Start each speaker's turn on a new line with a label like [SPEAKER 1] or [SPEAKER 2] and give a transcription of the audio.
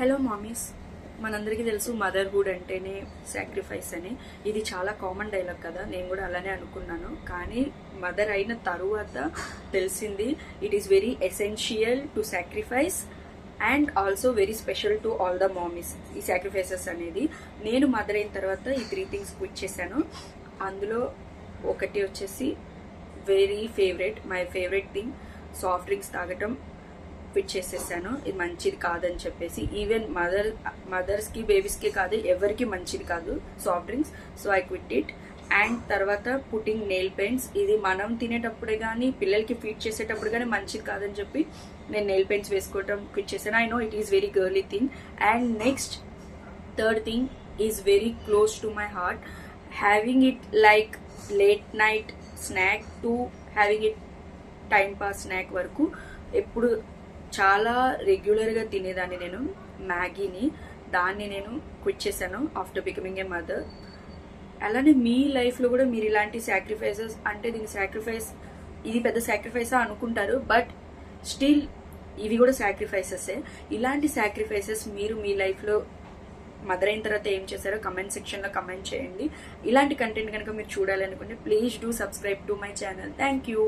[SPEAKER 1] Hello mummies, మనందరికీ తెలుసు motherhood అంటేనే సాక్రిఫైస్ అని. ఇది చాలా కామన్ డైలాగ్ కదా, నేను కూడా అలానే అనుకున్నాను. కానీ మదర్ అయిన తరువాత తెలిసింది it is very essential to sacrifice and also very special to all the mummies. ఈ సాక్రిఫైసెస్ అనేది నేను మదర్ అయిన తర్వాత ఈ 3 థింగ్స్ క్విట్ చేశాను. అందులో ఒకటి వచ్చేసి very favourite, my favourite thing, soft drinks తాగటం క్విట్ చేసేసాను. ఇది మంచిది కాదని చెప్పేసి. ఈవెన్ మదర్స్కి బేబీస్కి కాదు, ఎవరికి మంచిది కాదు soft drinks. So I quit it. And తర్వాత పుట్టింగ్ నెయిల్ పెయింట్స్, ఇది మనం తినేటప్పుడే కానీ పిల్లలకి ఫీడ్ చేసేటప్పుడు కానీ మంచిది కాదని చెప్పి నేను నెయిల్ పెయింట్స్ వేసుకోవటం క్విట్ చేశాను. I know it is very girly thing. And next third thing is very close to my heart, having it like late night snack to having it time pass snack వరకు ఎప్పుడు చాలా రెగ్యులర్గా తినేదాన్ని నేను మ్యాగీని. దాన్ని నేను క్విట్ చేశాను ఆఫ్టర్ బికమింగ్ ఏ మదర్. అలానే మీ లైఫ్లో కూడా మీరు ఇలాంటి సాక్రిఫైసెస్, అంటే దీని సాక్రిఫైస్, ఇది పెద్ద సాక్రిఫైసా అనుకుంటారు, బట్ స్టిల్ ఇవి కూడా సాక్రిఫైసెసే. ఇలాంటి సాక్రిఫైసెస్ మీరు మీ లైఫ్లో మదర్ అయిన తర్వాత ఏం చేశారో కమెంట్ సెక్షన్లో కమెంట్ చేయండి. ఇలాంటి కంటెంట్ కనుక మీరు చూడాలనుకుంటే please do subscribe to my channel. Thank you.